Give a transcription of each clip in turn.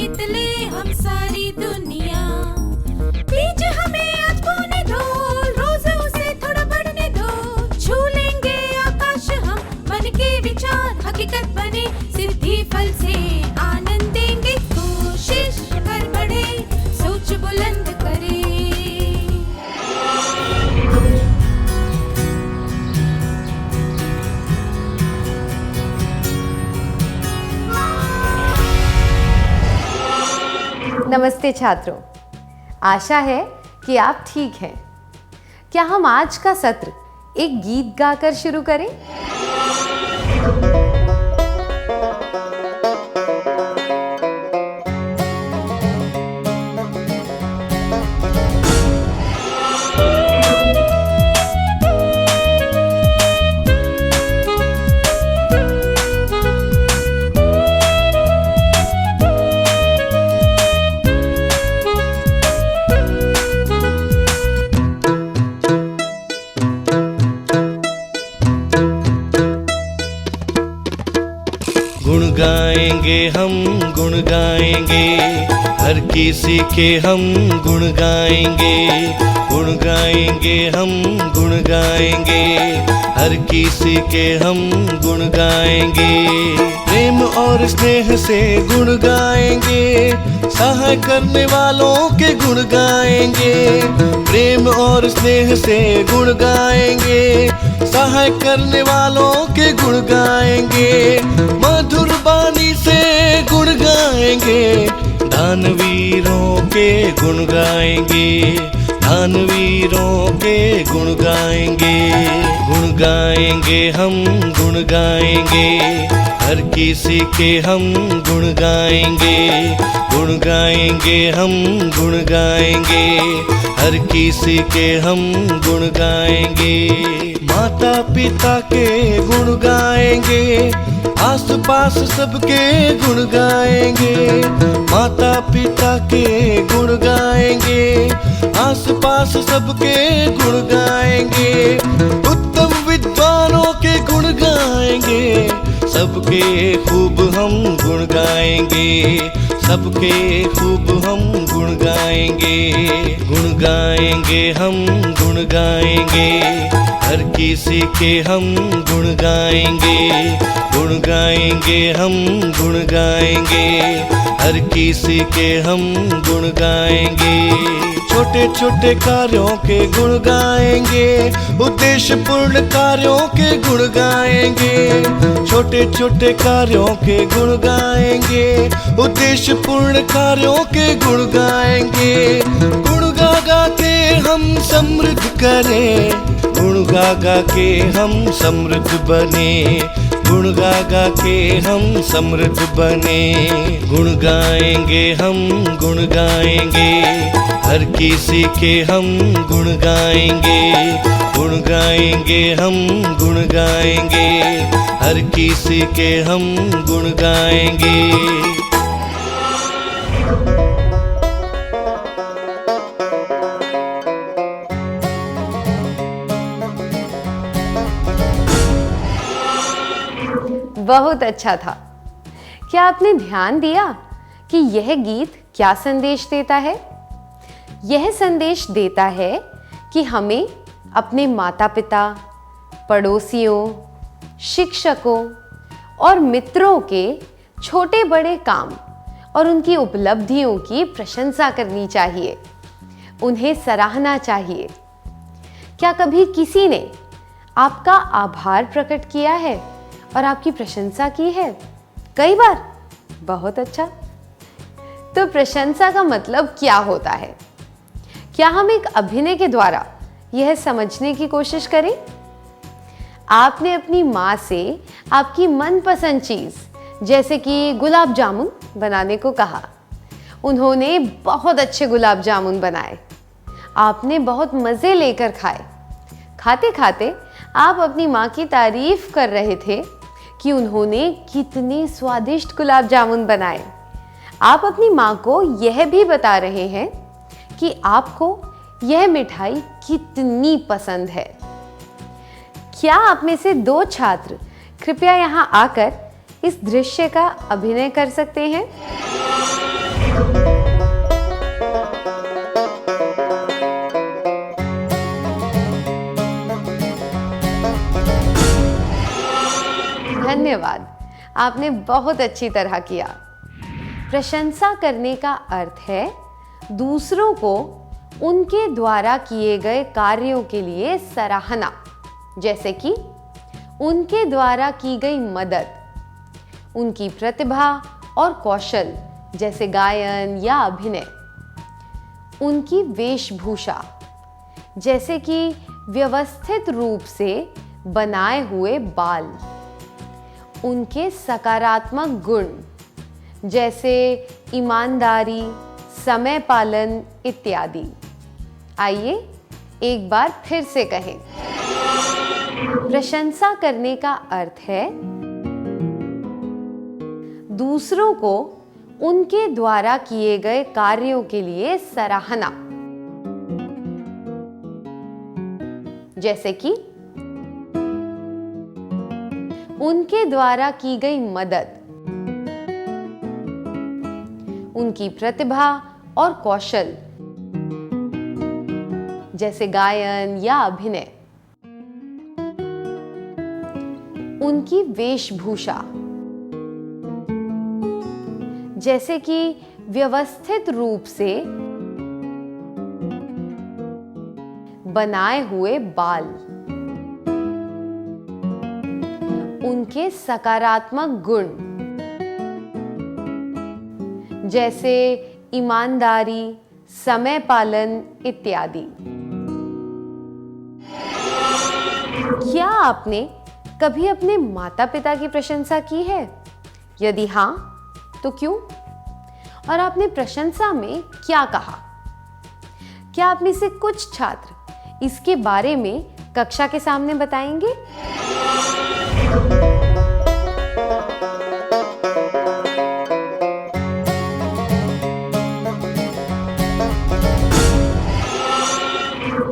जीत ले हम सारी दुनिया। बीच हमें आज बोने दो, रोज उसे थोड़ा बढ़ने दो। छू लेंगे आकाश हम, मन के विचार हकीकत बने। सिद्धि फल से आनंद देंगे, कोशिश कर बढ़े, सोच बुलंद करे। नमस्ते छात्रों, आशा है कि आप ठीक हैं। क्या हम आज का सत्र एक गीत गाकर शुरू करें? गुण गाएंगे हम, गुण गाएंगे, हर किसी के हम गुण गाएंगे। गुण गाएंगे हम, गुण गाएंगे, हर किसी के हम गुण गाएंगे। प्रेम और स्नेह से गुण गाएंगे, सहाय करने वालों के गुण गाएंगे। प्रेम और स्नेह से गुण गाएंगे, सहाय करने वालों के गुण गाएंगे। मधुर वाणी से गुण गाएंगे, दानवीरों के गुण गाएंगे। दानवीरों के गुण गाएंगे। गुण गाएंगे हम, गुण गाएंगे, हर किसी के हम गुण गाएंगे। गुण गाएंगे हम, गुण गाएंगे, हर किसी के हम गुण गाएंगे। माता पिता के गुण गाएंगे, आस पास सबके गुण गाएंगे। माता पिता के गुण गाएंगे, आस पास सबके गुण गाएंगे। उत्तम विद्वानों के गुण गाएंगे, सबके खूब हम गुण गाएंगे। सबके खूब हम गुण गाएंगे। गुण गाएंगे हम, गुण गाएंगे, हर किसी के हम गुण गाएंगे। गुण गाएंगे हम, गुण गाएंगे, हर किसी के हम गुण गाएंगे। छोटे छोटे कार्यों के गुण गाएंगे, उद्देश्य पूर्ण कार्यों के गुण गाएंगे। छोटे छोटे कार्यों के गुण गाएंगे, उद्देश्य पूर्ण कार्यों के गुण गाएंगे। गुण गा गा के हम समृद्ध करें, गुण गा गा के हम समृद्ध बने। गुण गा गा के हम समृद्ध बने। गुण गाएंगे हम, गुण गाएंगे, हर किसी के हम गुण गाएंगे। गुण गाएंगे हम, गुण गाएंगे, हर किसी के हम गुण गाएंगे। बहुत अच्छा था। क्या आपने ध्यान दिया कि यह गीत क्या संदेश देता है? यह संदेश देता है कि हमें अपने माता पिता, पड़ोसियों, शिक्षकों और मित्रों के छोटे बड़े काम और उनकी उपलब्धियों की प्रशंसा करनी चाहिए, उन्हें सराहना चाहिए। क्या कभी किसी ने आपका आभार प्रकट किया है और आपकी प्रशंसा की है? कई बार? बहुत अच्छा। तो प्रशंसा का मतलब क्या होता है? क्या हम एक अभिनय के द्वारा यह समझने की कोशिश करें? आपने अपनी माँ से आपकी मनपसंद चीज जैसे कि गुलाब जामुन बनाने को कहा। उन्होंने बहुत अच्छे गुलाब जामुन बनाए। आपने बहुत मजे लेकर खाए। खाते खाते आप अपनी माँ की तारीफ कर रहे थे कि उन्होंने कितने स्वादिष्ट गुलाब जामुन बनाए। आप अपनी माँ को यह भी बता रहे हैं कि आपको यह मिठाई कितनी पसंद है। क्या आप में से 2 छात्र कृपया यहाँ आकर इस दृश्य का अभिनय कर सकते हैं? धन्यवाद, आपने बहुत अच्छी तरह किया। प्रशंसा करने का अर्थ है दूसरों को उनके द्वारा किए गए कार्यों के लिए सराहना, जैसे कि उनके द्वारा की गई मदद, उनकी प्रतिभा और कौशल जैसे गायन या अभिनय, उनकी वेशभूषा जैसे कि व्यवस्थित रूप से बनाए हुए बाल, उनके सकारात्मक गुण जैसे ईमानदारी, समय पालन इत्यादि। आइए एक बार फिर से कहें। प्रशंसा करने का अर्थ है दूसरों को उनके द्वारा किए गए कार्यों के लिए सराहना, जैसे कि उनके द्वारा की गई मदद, उनकी प्रतिभा और कौशल जैसे गायन या अभिनय, उनकी वेशभूषा जैसे कि व्यवस्थित रूप से बनाए हुए बाल, उनके सकारात्मक गुण जैसे ईमानदारी, समय पालन इत्यादि। क्या आपने कभी अपने माता पिता की प्रशंसा की है? यदि हाँ, तो क्यों? और आपने प्रशंसा में क्या कहा? क्या आप में से कुछ छात्र इसके बारे में कक्षा के सामने बताएंगे?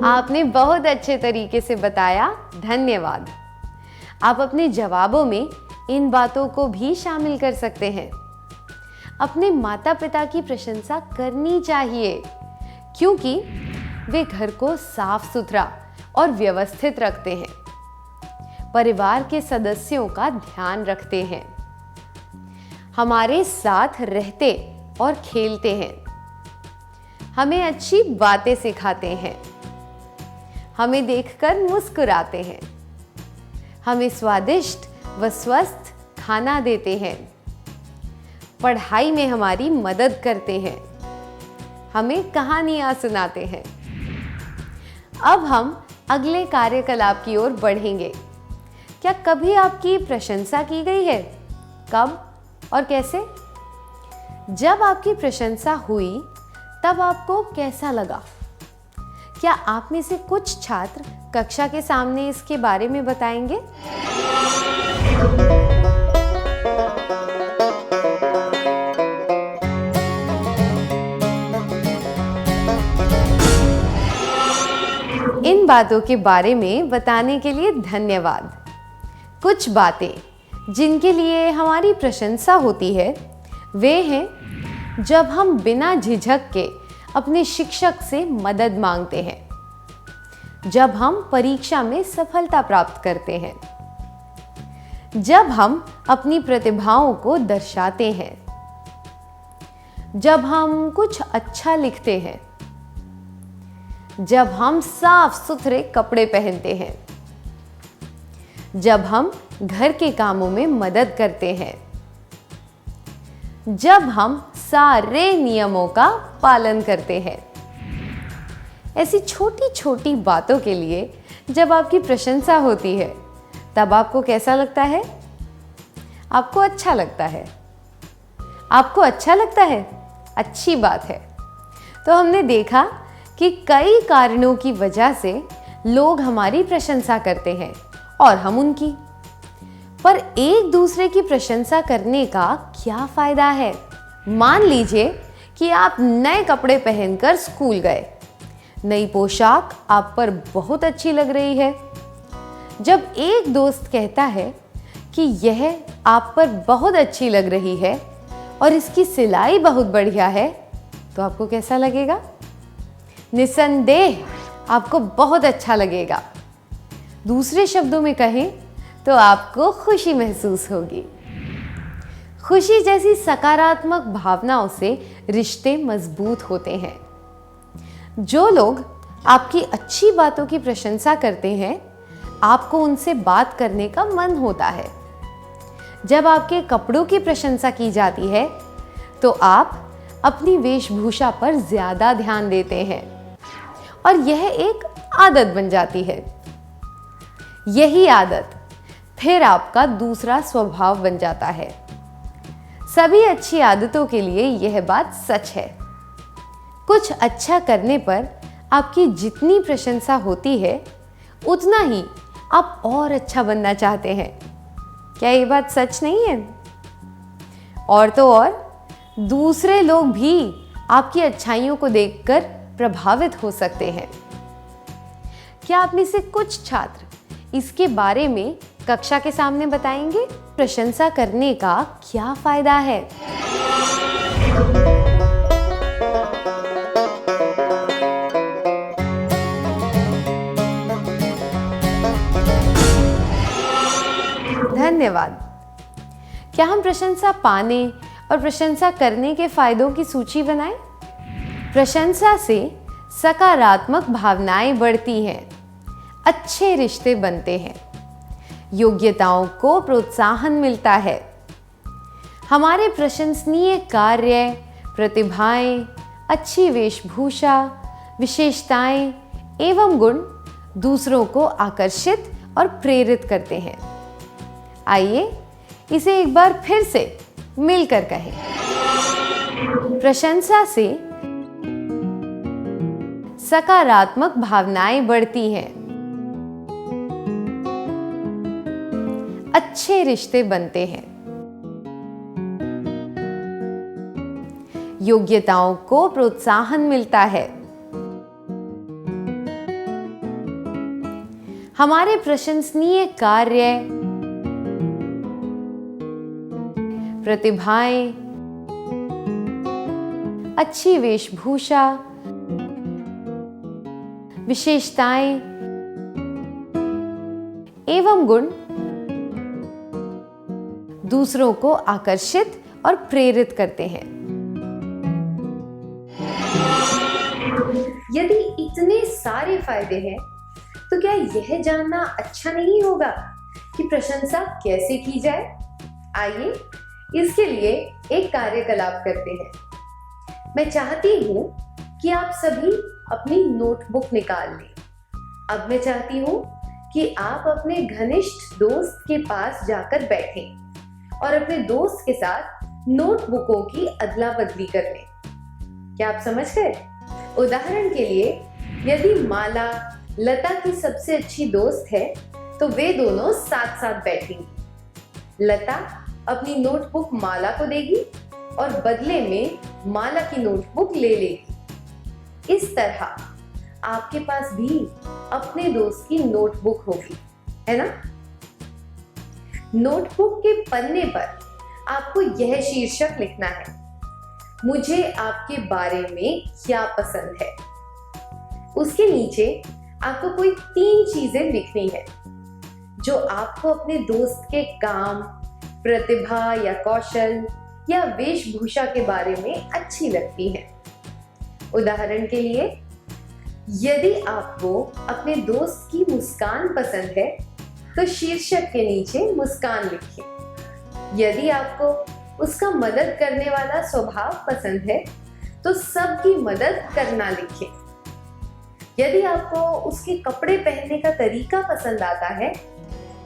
आपने बहुत अच्छे तरीके से बताया, धन्यवाद। आप अपने जवाबों में इन बातों को भी शामिल कर सकते हैं। अपने माता पिता की प्रशंसा करनी चाहिए क्योंकि वे घर को साफ सुथरा और व्यवस्थित रखते हैं, परिवार के सदस्यों का ध्यान रखते हैं, हमारे साथ रहते और खेलते हैं, हमें अच्छी बातें सिखाते हैं, हमें देखकर मुस्कुराते हैं, हमें स्वादिष्ट व स्वस्थ खाना देते हैं, पढ़ाई में हमारी मदद करते हैं, हमें कहानियां सुनाते हैं। अब हम अगले कार्यकलाप की ओर बढ़ेंगे। क्या कभी आपकी प्रशंसा की गई है? कब और कैसे? जब आपकी प्रशंसा हुई तब आपको कैसा लगा? क्या आप में से कुछ छात्र कक्षा के सामने इसके बारे में बताएंगे? इन बातों के बारे में बताने के लिए धन्यवाद। कुछ बातें जिनके लिए हमारी प्रशंसा होती है वे हैं जब हम बिना झिझक के अपने शिक्षक से मदद मांगते हैं, जब हम परीक्षा में सफलता प्राप्त करते हैं, जब हम अपनी प्रतिभाओं को दर्शाते हैं, जब हम कुछ अच्छा लिखते हैं, जब हम साफ सुथरे कपड़े पहनते हैं, जब हम घर के कामों में मदद करते हैं, जब हम सारे नियमों का पालन करते हैं। ऐसी छोटी छोटी बातों के लिए जब आपकी प्रशंसा होती है तब आपको कैसा लगता है? आपको अच्छा लगता है। आपको अच्छा लगता है? अच्छी बात है। तो हमने देखा कि कई कारणों की वजह से लोग हमारी प्रशंसा करते हैं और हम उनकी। पर एक दूसरे की प्रशंसा करने का क्या फायदा है? मान लीजिए कि आप नए कपड़े पहनकर स्कूल गए, नई पोशाक आप पर बहुत अच्छी लग रही है। जब एक दोस्त कहता है कि यह आप पर बहुत अच्छी लग रही है और इसकी सिलाई बहुत बढ़िया है, तो आपको कैसा लगेगा? निस्संदेह आपको बहुत अच्छा लगेगा। दूसरे शब्दों में कहें तो आपको खुशी महसूस होगी। खुशी जैसी सकारात्मक भावनाओं से रिश्ते मजबूत होते हैं। जो लोग आपकी अच्छी बातों की प्रशंसा करते हैं, आपको उनसे बात करने का मन होता है। जब आपके कपड़ों की प्रशंसा की जाती है, तो आप अपनी वेशभूषा पर ज्यादा ध्यान देते हैं और यह एक आदत बन जाती है। यही आदत फिर आपका दूसरा स्वभाव बन जाता है। सभी अच्छी आदतों के लिए यह बात सच है। कुछ अच्छा करने पर आपकी जितनी प्रशंसा होती है, उतना ही आप और अच्छा बनना चाहते हैं। क्या ये बात सच नहीं है? और तो और दूसरे लोग भी आपकी अच्छाइयों को देखकर प्रभावित हो सकते हैं। क्या आप में से कुछ छात्र इसके बारे में कक्षा के सामने बताएंगे? प्रशंसा करने का क्या फायदा है? धन्यवाद। क्या हम प्रशंसा पाने और प्रशंसा करने के फायदों की सूची बनाएं? प्रशंसा से सकारात्मक भावनाएं बढ़ती हैं, अच्छे रिश्ते बनते हैं, योग्यताओं को प्रोत्साहन मिलता है, हमारे प्रशंसनीय कार्य, प्रतिभाएं, अच्छी वेशभूषा, विशेषताएं एवं गुण दूसरों को आकर्षित और प्रेरित करते हैं। आइए इसे एक बार फिर से मिलकर कहें। प्रशंसा से सकारात्मक भावनाएं बढ़ती हैं, अच्छे रिश्ते बनते हैं, योग्यताओं को प्रोत्साहन मिलता है, हमारे प्रशंसनीय कार्य, प्रतिभाएं, अच्छी वेशभूषा, विशेषताएं एवं गुण दूसरों को आकर्षित और प्रेरित करते हैं। यदि इतने सारे फायदे हैं, तो क्या यह जानना अच्छा नहीं होगा कि प्रशंसा कैसे की जाए? आइए इसके लिए एक कार्यकलाप करते हैं। मैं चाहती हूं कि आप सभी अपनी नोटबुक निकाल लें। अब मैं चाहती हूं कि आप अपने घनिष्ठ दोस्त के पास जाकर बैठें और अपने दोस्त के साथ नोटबुकों की अदला बदली कर लें। क्या आप समझ गए? उदाहरण के लिए, यदि माला लता की सबसे अच्छी दोस्त है, तो वे दोनों साथ साथ बैठेंगी। लता अपनी नोटबुक माला को देगी और बदले में माला की नोटबुक ले लेगी। इस तरह आपके पास भी अपने दोस्त की नोटबुक होगी, है ना? नोटबुक के पन्ने पर आपको यह शीर्षक लिखना है: मुझे आपके बारे में क्या पसंद है। उसके नीचे आपको कोई 3 चीजें लिखनी है जो आपको अपने दोस्त के काम, प्रतिभा या कौशल या वेशभूषा के बारे में अच्छी लगती है। उदाहरण के लिए, यदि आपको अपने दोस्त की मुस्कान पसंद है, तो शीर्षक के नीचे मुस्कान लिखें। यदि आपको उसका मदद करने वाला स्वभाव पसंद है, तो सबकी मदद करना लिखें। यदि आपको उसके कपड़े पहनने का तरीका पसंद आता है,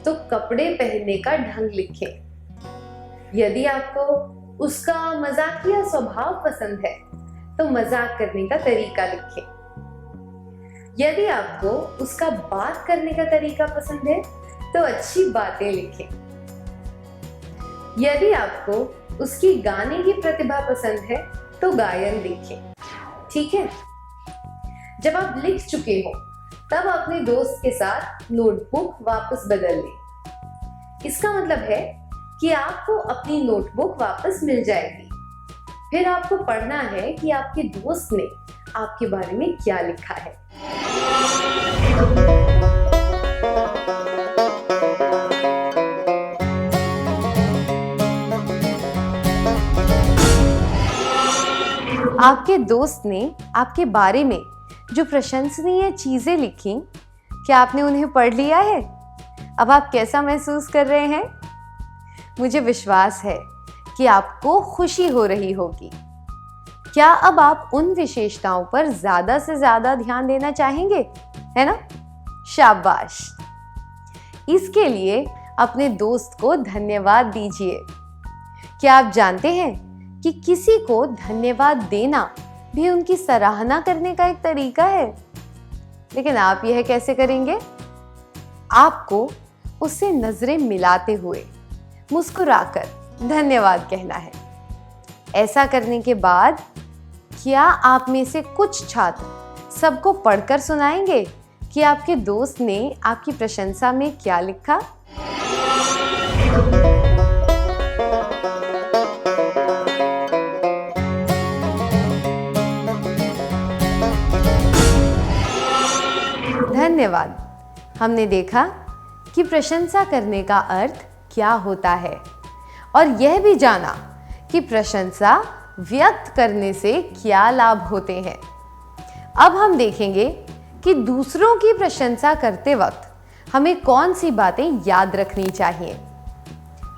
तो कपड़े पहनने का ढंग लिखें। यदि आपको उसका मजाकिया स्वभाव पसंद है, तो मजाक करने का तरीका लिखें। यदि आपको उसका बात करने का तरीका पसंद है, तो अच्छी बातें लिखें। यदि आपको उसकी गाने की प्रतिभा पसंद है, तो गायन लिखें। ठीक है? जब आप लिख चुके हो, तब अपने दोस्त के साथ नोटबुक वापस बदल लें। इसका मतलब है कि आपको अपनी नोटबुक वापस मिल जाएगी। फिर आपको पढ़ना है कि आपके दोस्त ने आपके बारे में क्या लिखा है। आपके दोस्त ने आपके बारे में जो प्रशंसनीय चीजें लिखी, क्या आपने उन्हें पढ़ लिया है? अब आप कैसा महसूस कर रहे हैं? मुझे विश्वास है कि आपको खुशी हो रही होगी। क्या अब आप उन विशेषताओं पर ज्यादा से ज्यादा ध्यान देना चाहेंगे, है ना? शाबाश। इसके लिए अपने दोस्त को धन्यवाद दीजिए। क्या आप जानते हैं कि किसी को धन्यवाद देना भी उनकी सराहना करने का एक तरीका है? लेकिन आप यह कैसे करेंगे? आपको उससे नजरें मिलाते हुए मुस्कुराकर धन्यवाद कहना है। ऐसा करने के बाद क्या आप में से कुछ छात्र सबको पढ़कर सुनाएंगे कि आपके दोस्त ने आपकी प्रशंसा में क्या लिखा? धन्यवाद। हमने देखा कि प्रशंसा करने का अर्थ क्या होता है और यह भी जाना कि प्रशंसा व्यक्त करने से क्या लाभ होते हैं। अब हम देखेंगे कि दूसरों की प्रशंसा करते वक्त हमें कौन सी बातें याद रखनी चाहिए।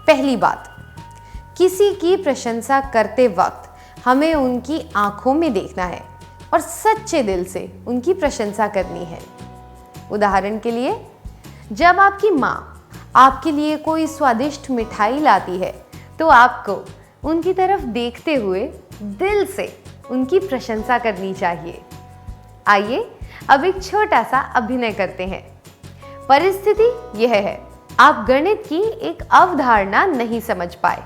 पहली बात, किसी की प्रशंसा करते वक्त हमें उनकी आंखों में देखना है और सच्चे दिल से उनकी प्रशंसा करनी है। उदाहरण के लिए, जब आपकी माँ आपके लिए कोई स्वादिष्ट मिठाई लाती है तो आपको उनकी तरफ देखते हुए दिल से उनकी प्रशंसा करनी चाहिए। आइए अब एक छोटा सा अभिनय करते हैं। परिस्थिति यह है, आप गणित की एक अवधारणा नहीं समझ पाए।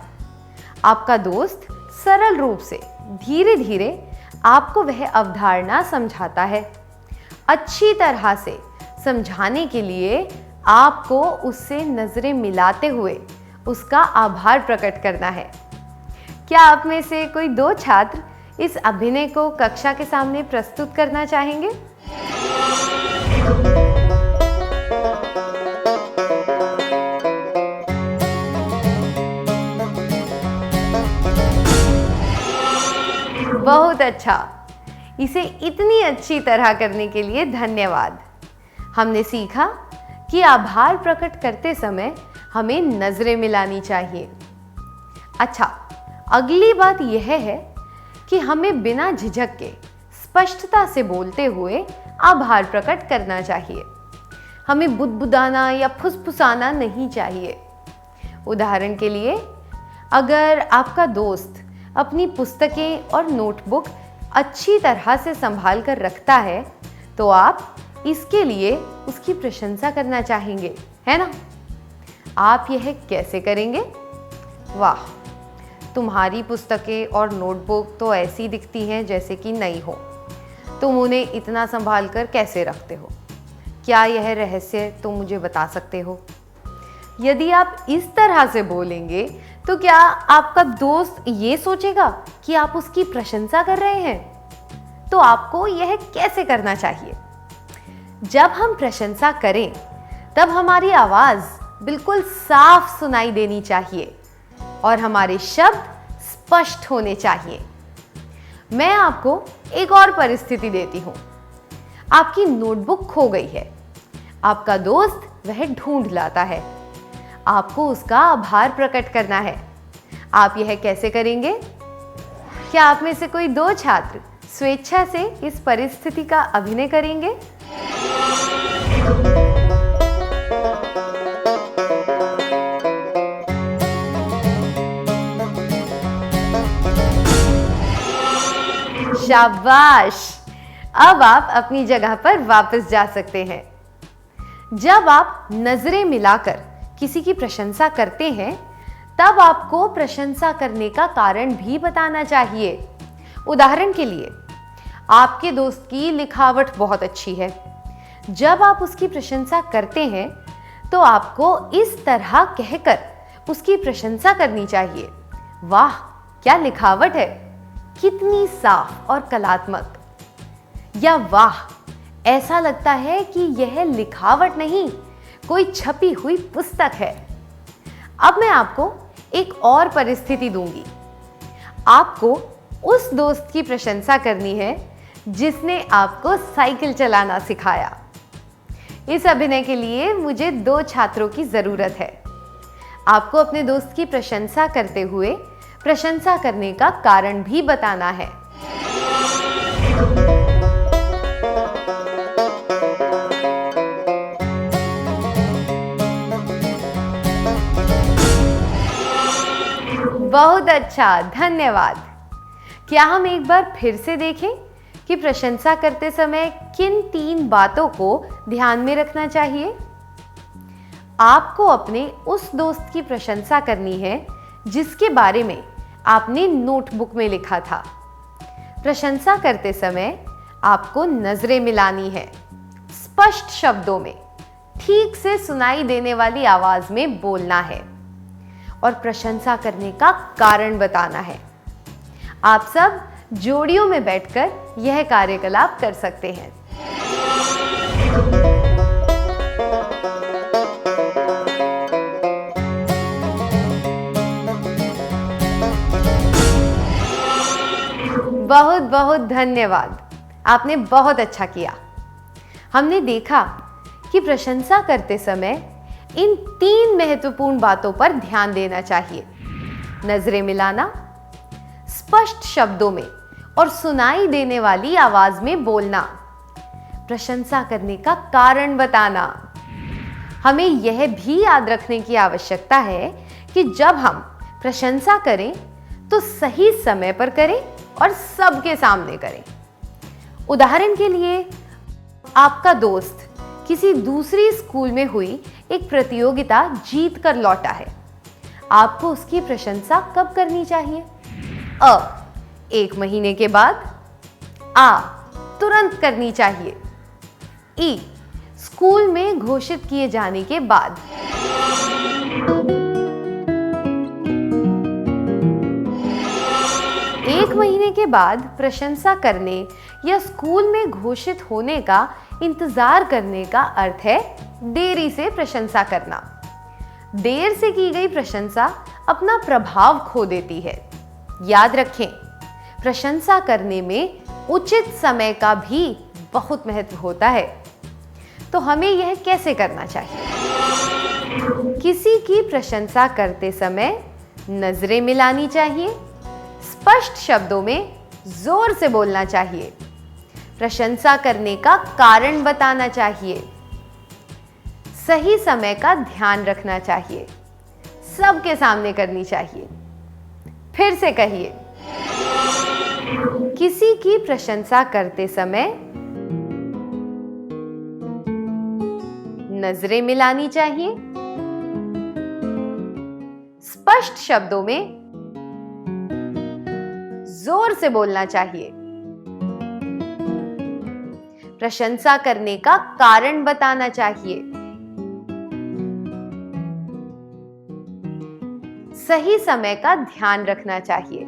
आपका दोस्त सरल रूप से धीरे धीरे आपको वह अवधारणा समझाता है। अच्छी तरह से समझाने के लिए आपको उससे नजरें मिलाते हुए उसका आभार प्रकट करना है। क्या आप में से कोई दो छात्र इस अभिनय को कक्षा के सामने प्रस्तुत करना चाहेंगे? बहुत अच्छा। इसे इतनी अच्छी तरह करने के लिए धन्यवाद। हमने सीखा कि आभार प्रकट करते समय हमें नजरें मिलानी चाहिए। अच्छा, अगली बात यह है कि हमें बिना झिझक के स्पष्टता से बोलते हुए आभार प्रकट करना चाहिए। हमें बुदबुदाना या फुसफुसाना नहीं चाहिए। उदाहरण के लिए, अगर आपका दोस्त अपनी पुस्तकें और नोटबुक अच्छी तरह से संभाल कर रखता है तो आप इसके लिए उसकी प्रशंसा करना चाहेंगे, है ना? आप यह कैसे करेंगे? वाह, तुम्हारी पुस्तकें और नोटबुक तो ऐसी दिखती हैं जैसे कि नई हो। तुम उन्हें इतना संभाल कर कैसे रखते हो? क्या यह रहस्य तुम मुझे बता सकते हो? यदि आप इस तरह से बोलेंगे तो क्या आपका दोस्त ये सोचेगा कि आप उसकी प्रशंसा कर रहे हैं? तो आपको यह कैसे करना चाहिए? जब हम प्रशंसा करें तब हमारी आवाज बिल्कुल साफ सुनाई देनी चाहिए और हमारे शब्द स्पष्ट होने चाहिए। मैं आपको एक और परिस्थिति देती हूं। आपकी नोटबुक खो गई है। आपका दोस्त वह ढूंढ लाता है। आपको उसका आभार प्रकट करना है। आप यह कैसे करेंगे? क्या आप में से कोई दो छात्र स्वेच्छा से इस परिस्थिति का अभिनय करेंगे? शाबाश। अब आप अपनी जगह पर वापस जा सकते हैं। जब आप नजरें मिलाकर किसी की प्रशंसा करते हैं तब आपको प्रशंसा करने का कारण भी बताना चाहिए। उदाहरण के लिए, आपके दोस्त की लिखावट बहुत अच्छी है। जब आप उसकी प्रशंसा करते हैं तो आपको इस तरह कहकर उसकी प्रशंसा करनी चाहिए। वाह, क्या लिखावट है, कितनी साफ और कलात्मक। या वाह, ऐसा लगता है कि यह लिखावट नहीं, कोई छपी हुई पुस्तक है। अब मैं आपको एक और परिस्थिति दूंगी। आपको उस दोस्त की प्रशंसा करनी है जिसने आपको साइकिल चलाना सिखाया। इस अभिनय के लिए मुझे 2 छात्रों की जरूरत है। आपको अपने दोस्त की प्रशंसा करते हुए प्रशंसा करने का कारण भी बताना है। बहुत अच्छा, धन्यवाद। क्या हम एक बार फिर से देखें कि प्रशंसा करते समय किन 3 बातों को ध्यान में रखना चाहिए? आपको अपने उस दोस्त की प्रशंसा करनी है जिसके बारे में आपने नोटबुक में लिखा था। प्रशंसा करते समय आपको नजरें मिलानी है, स्पष्ट शब्दों में, ठीक से सुनाई देने वाली आवाज में बोलना है और प्रशंसा करने का कारण बताना है। आप सब जोड़ियों में बैठकर यह कार्यकलाप कर सकते हैं। बहुत बहुत धन्यवाद, आपने बहुत अच्छा किया। हमने देखा कि प्रशंसा करते समय इन 3 महत्वपूर्ण बातों पर ध्यान देना चाहिए: नजरें मिलाना, स्पष्ट शब्दों में और सुनाई देने वाली आवाज में बोलना, प्रशंसा करने का कारण बताना। हमें यह भी याद रखने की आवश्यकता है कि जब हम प्रशंसा करें तो सही समय पर करें और सबके सामने करें। उदाहरण के लिए, आपका दोस्त किसी दूसरी स्कूल में हुई एक प्रतियोगिता जीत कर लौटा है। आपको उसकी प्रशंसा कब करनी चाहिए? 1 महीने के बाद। तुरंत करनी चाहिए। स्कूल में घोषित किए जाने के बाद। 1 महीने के बाद प्रशंसा करने या स्कूल में घोषित होने का इंतजार करने का अर्थ है देरी से प्रशंसा करना। देर से की गई प्रशंसा अपना प्रभाव खो देती है। याद रखें, प्रशंसा करने में उचित समय का भी बहुत महत्व होता है। तो हमें यह कैसे करना चाहिए? किसी की प्रशंसा करते समय नजरें मिलानी चाहिए, स्पष्ट शब्दों में जोर से बोलना चाहिए, प्रशंसा करने का कारण बताना चाहिए, सही समय का ध्यान रखना चाहिए, सबके सामने करनी चाहिए। फिर से कहिए, किसी की प्रशंसा करते समय नजरें मिलानी चाहिए, स्पष्ट शब्दों में जोर से बोलना चाहिए, प्रशंसा करने का कारण बताना चाहिए, सही समय का ध्यान रखना चाहिए,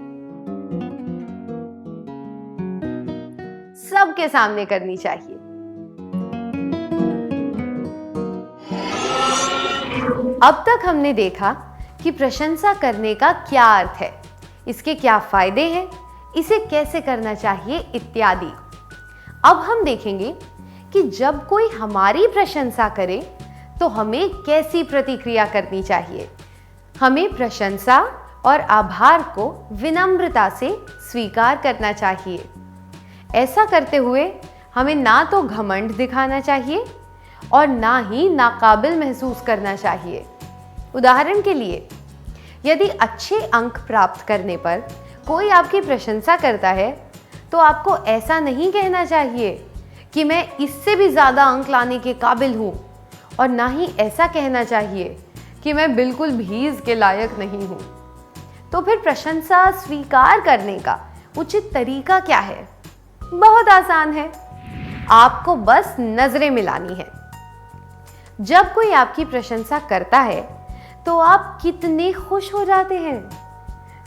सबके सामने करनी चाहिए। अब तक हमने देखा कि प्रशंसा करने का क्या अर्थ है, इसके क्या फायदे हैं, इसे कैसे करना चाहिए इत्यादि। अब हम देखेंगे कि जब कोई हमारी प्रशंसा करे तो हमें कैसी प्रतिक्रिया करनी चाहिए। हमें प्रशंसा और आभार को विनम्रता से स्वीकार करना चाहिए। ऐसा करते हुए हमें ना तो घमंड दिखाना चाहिए और ना ही नाकाबिल महसूस करना चाहिए। उदाहरण के लिए, यदि अच्छे अंक प्राप्त करने पर कोई आपकी प्रशंसा करता है तो आपको ऐसा नहीं कहना चाहिए कि मैं इससे भी ज़्यादा अंक लाने के काबिल हूँ, और ना ही ऐसा कहना चाहिए कि मैं बिल्कुल भी इसके लायक नहीं हूँ। तो फिर प्रशंसा स्वीकार करने का उचित तरीका क्या है? बहुत आसान है, आपको बस नजरें मिलानी है। जब कोई आपकी प्रशंसा करता है तो आप कितने खुश हो जाते हैं।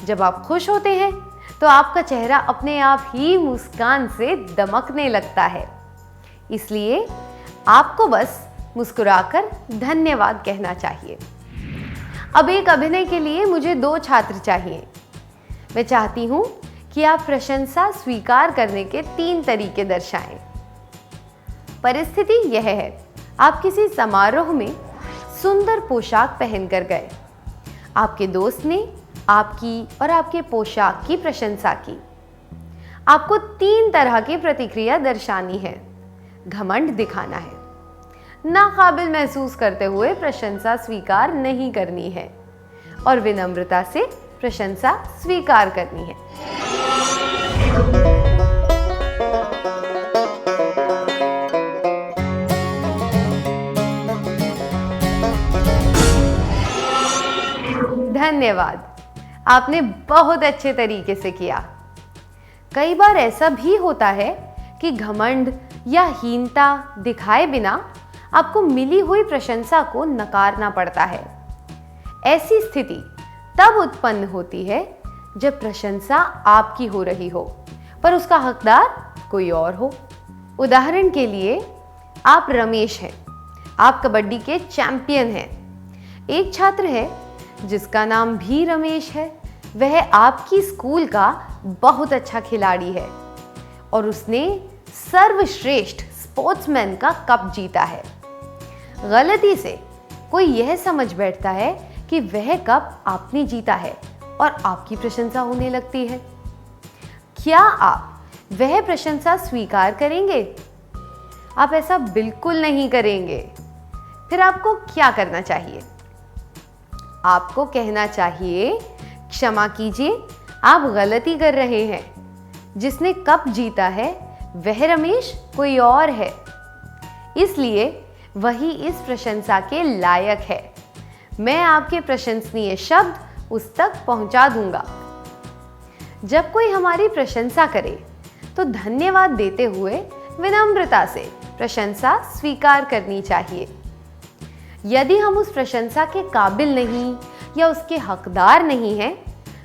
जब आप खुश होते हैं तो आपका चेहरा अपने आप ही मुस्कान से दमकने लगता है। इसलिए आपको बस मुस्कुराकर धन्यवाद कहना चाहिए। अब एक अभिनय के लिए मुझे 2 छात्र चाहिए। मैं चाहती हूँ कि आप प्रशंसा स्वीकार करने के 3 तरीके दर्शाएं। परिस्थिति यह है, आप किसी समारोह में सुंदर पोशाक पहनकर गए। आपके दोस्त ने आपकी और आपके पोशाक की प्रशंसा की। आपको 3 तरह की प्रतिक्रिया दर्शानी है। घमंड दिखाना है, नाकाबिल महसूस करते हुए प्रशंसा स्वीकार नहीं करनी है, और विनम्रता से प्रशंसा स्वीकार करनी है। धन्यवाद, आपने बहुत अच्छे तरीके से किया। कई बार ऐसा भी होता है कि घमंड या हीनता दिखाए बिना आपको मिली हुई प्रशंसा को नकारना पड़ता है। ऐसी स्थिति तब उत्पन्न होती है जब प्रशंसा आपकी हो रही हो पर उसका हकदार कोई और हो। उदाहरण के लिए, आप रमेश हैं, आप कबड्डी के चैंपियन हैं। एक छात्र है जिसका नाम भी रमेश है। वह आपकी स्कूल का बहुत अच्छा खिलाड़ी है और उसने सर्वश्रेष्ठ स्पोर्ट्समैन का कप जीता है। गलती से कोई यह समझ बैठता है कि वह कप आपने जीता है और आपकी प्रशंसा होने लगती है। क्या आप वह प्रशंसा स्वीकार करेंगे? आप ऐसा बिल्कुल नहीं करेंगे। फिर आपको क्या करना चाहिए? आपको कहना चाहिए, क्षमा कीजिए, आप गलती कर रहे हैं। जिसने कप जीता है वह रमेश कोई और है, इसलिए वही इस प्रशंसा के लायक है। मैं आपके प्रशंसनीय शब्द उस तक पहुंचा दूंगा। जब कोई हमारी प्रशंसा करे तो धन्यवाद देते हुए विनम्रता से प्रशंसा स्वीकार करनी चाहिए। यदि हम उस प्रशंसा के काबिल नहीं या उसके हकदार नहीं हैं,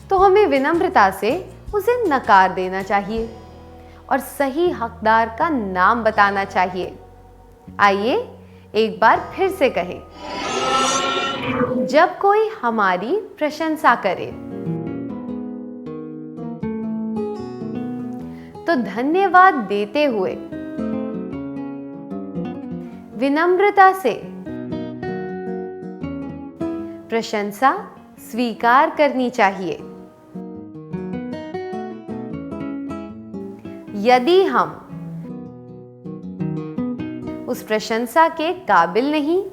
तो हमें विनम्रता से उसे नकार देना चाहिए और सही हकदार का नाम बताना चाहिए। आइए एक बार फिर से कहें, जब कोई हमारी प्रशंसा करे तो धन्यवाद देते हुए विनम्रता से प्रशंसा स्वीकार करनी चाहिए। यदि हम उस प्रशंसा के काबिल नहीं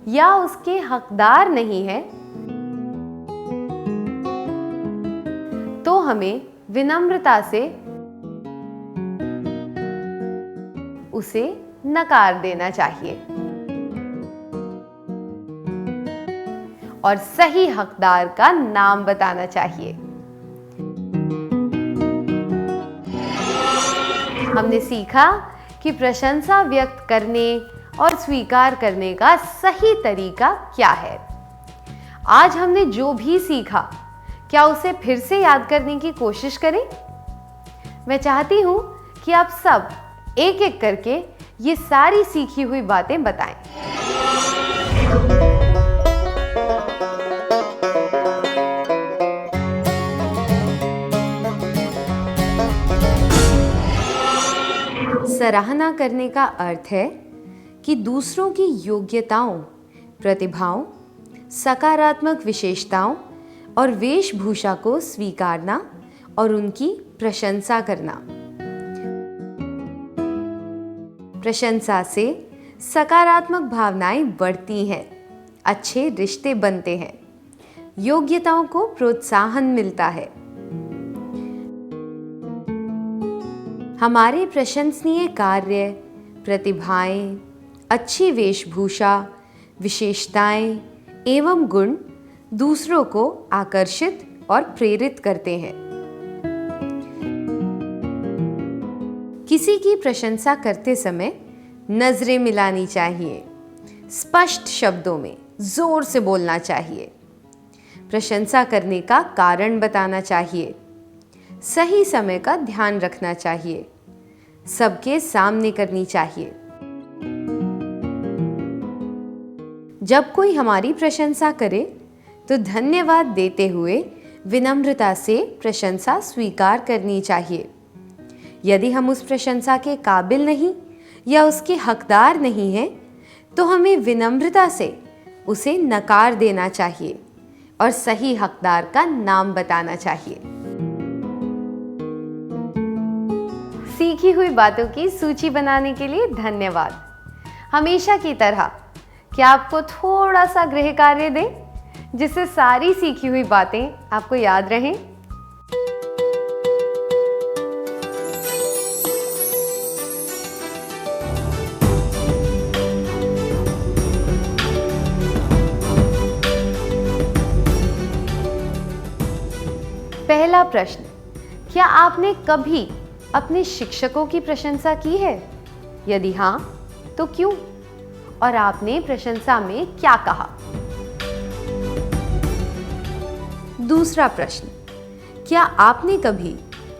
या उसके हकदार नहीं है, तो हमें विनम्रता से उसे नकार देना चाहिए और सही हकदार का नाम बताना चाहिए। हमने सीखा कि प्रशंसा व्यक्त करने और स्वीकार करने का सही तरीका क्या है। आज हमने जो भी सीखा, क्या उसे फिर से याद करने की कोशिश करें? मैं चाहती हूं कि आप सब एक एक करके ये सारी सीखी हुई बातें बताएं। सराहना करने का अर्थ है कि दूसरों की योग्यताओं, प्रतिभाओं, सकारात्मक विशेषताओं और वेशभूषा को स्वीकारना और उनकी प्रशंसा करना। प्रशंसा से सकारात्मक भावनाएं बढ़ती हैं, अच्छे रिश्ते बनते हैं, योग्यताओं को प्रोत्साहन मिलता है। हमारे प्रशंसनीय कार्य, प्रतिभाएं, अच्छी वेशभूषा, विशेषताएं एवं गुण दूसरों को आकर्षित और प्रेरित करते हैं। किसी की प्रशंसा करते समय नजरें मिलानी चाहिए, स्पष्ट शब्दों में जोर से बोलना चाहिए, प्रशंसा करने का कारण बताना चाहिए, सही समय का ध्यान रखना चाहिए, सबके सामने करनी चाहिए। जब कोई हमारी प्रशंसा करे तो धन्यवाद देते हुए विनम्रता से प्रशंसा स्वीकार करनी चाहिए। यदि हम उस प्रशंसा के काबिल नहीं या उसके हकदार नहीं हैं, तो हमें विनम्रता से उसे नकार देना चाहिए और सही हकदार का नाम बताना चाहिए। सीखी हुई बातों की सूची बनाने के लिए धन्यवाद। हमेशा की तरह क्या आपको थोड़ा सा गृह कार्य दें, जिससे सारी सीखी हुई बातें आपको याद रहें? पहला प्रश्न, क्या आपने कभी अपने शिक्षकों की प्रशंसा की है? यदि हाँ, तो क्यों? और आपने प्रशंसा में क्या कहा? दूसरा प्रश्न, क्या आपने कभी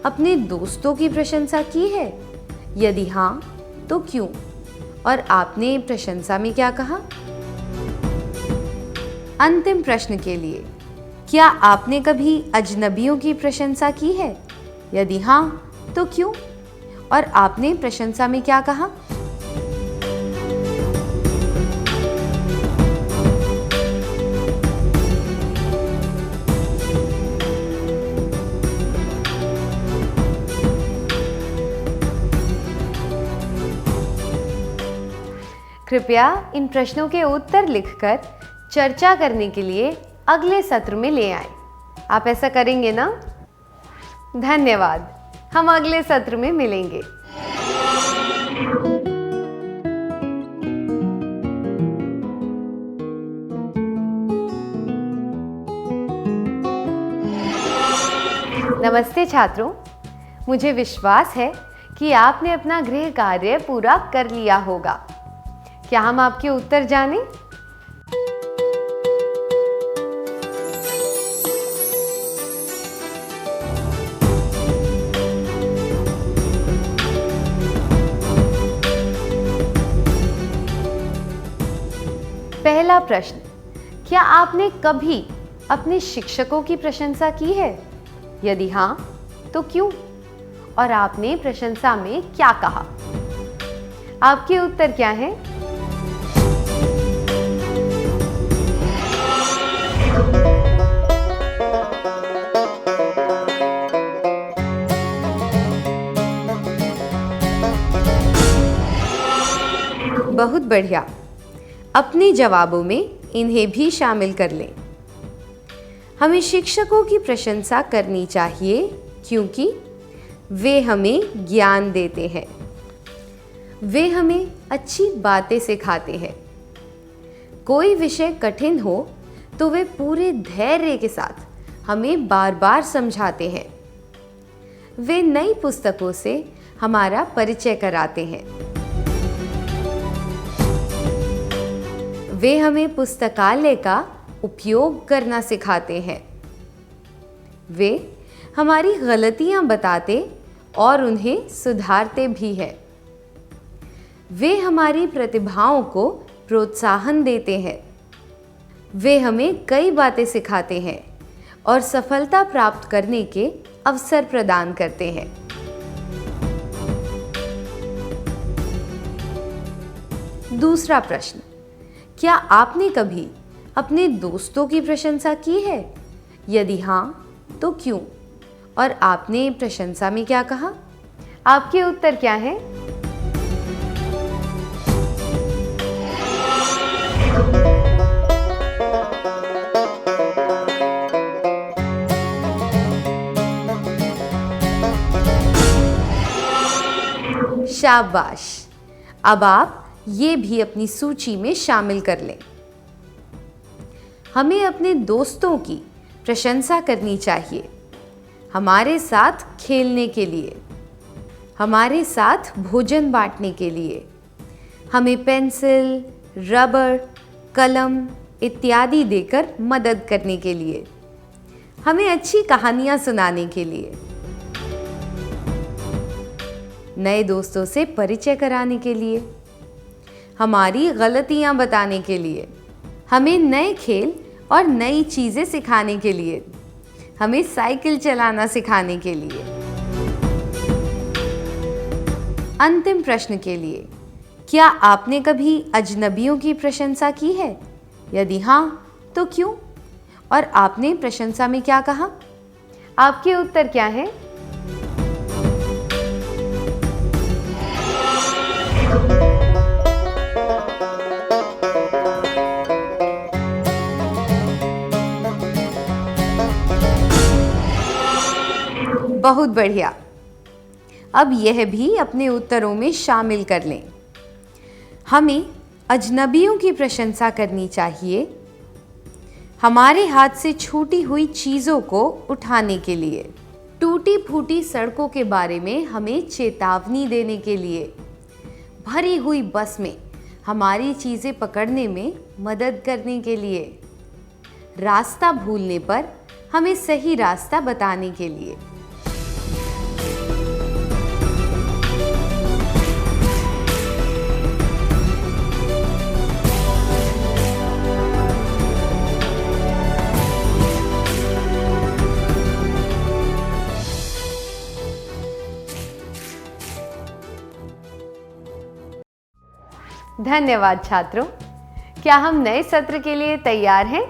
अपने दोस्तों की प्रशंसा की है? यदि हाँ, तो क्यों? और आपने प्रशंसा में क्या कहा? अंतिम प्रश्न के लिए, क्या आपने कभी अजनबियों की प्रशंसा की है? यदि हाँ, तो क्यों? और आपने प्रशंसा में क्या कहा? कृपया इन प्रश्नों के उत्तर लिखकर चर्चा करने के लिए अगले सत्र में ले आएं। आप ऐसा करेंगे ना? धन्यवाद। हम अगले सत्र में मिलेंगे। नमस्ते छात्रों, मुझे विश्वास है कि आपने अपना गृह कार्य पूरा कर लिया होगा। क्या हम आपके उत्तर जानें? पहला प्रश्न, क्या आपने कभी अपने शिक्षकों की प्रशंसा की है? यदि हाँ, तो क्यों? और आपने प्रशंसा में क्या कहा? आपके उत्तर क्या हैं? बहुत बढ़िया। अपने जवाबों में इन्हें भी शामिल कर लें। हमें शिक्षकों की प्रशंसा करनी चाहिए क्योंकि वे हमें ज्ञान देते हैं, वे हमें अच्छी बातें सिखाते हैं। कोई विषय कठिन हो तो वे पूरे धैर्य के साथ हमें बार बार समझाते हैं। वे नई पुस्तकों से हमारा परिचय कराते हैं। वे हमें पुस्तकालय का उपयोग करना सिखाते हैं। वे हमारी गलतियां बताते और उन्हें सुधारते भी हैं। वे हमारी प्रतिभाओं को प्रोत्साहन देते हैं। वे हमें कई बातें सिखाते हैं और सफलता प्राप्त करने के अवसर प्रदान करते हैं। दूसरा प्रश्न, क्या आपने कभी अपने दोस्तों की प्रशंसा की है? यदि हाँ, तो क्यों? और आपने प्रशंसा में क्या कहा? आपके उत्तर क्या हैं? शाबाश। अब आप ये भी अपनी सूची में शामिल कर लें। हमें अपने दोस्तों की प्रशंसा करनी चाहिए, हमारे साथ खेलने के लिए, हमारे साथ भोजन बांटने के लिए, हमें पेंसिल, रबर, कलम इत्यादि देकर मदद करने के लिए, हमें अच्छी कहानियां सुनाने के लिए, नए दोस्तों से परिचय कराने के लिए, हमारी गलतियां बताने के लिए, हमें नए खेल और नई चीज़ें सिखाने के लिए, हमें साइकिल चलाना सिखाने के लिए। अंतिम प्रश्न के लिए, क्या आपने कभी अजनबियों की प्रशंसा की है? यदि हाँ, तो क्यों? और आपने प्रशंसा में क्या कहा? आपके उत्तर क्या हैं? बहुत बढ़िया। अब यह भी अपने उत्तरों में शामिल कर लें। हमें अजनबियों की प्रशंसा करनी चाहिए हमारे हाथ से छूटी हुई चीज़ों को उठाने के लिए, टूटी फूटी सड़कों के बारे में हमें चेतावनी देने के लिए, भरी हुई बस में हमारी चीज़ें पकड़ने में मदद करने के लिए, रास्ता भूलने पर हमें सही रास्ता बताने के लिए। धन्यवाद छात्रों। क्या हम नए सत्र के लिए तैयार हैं?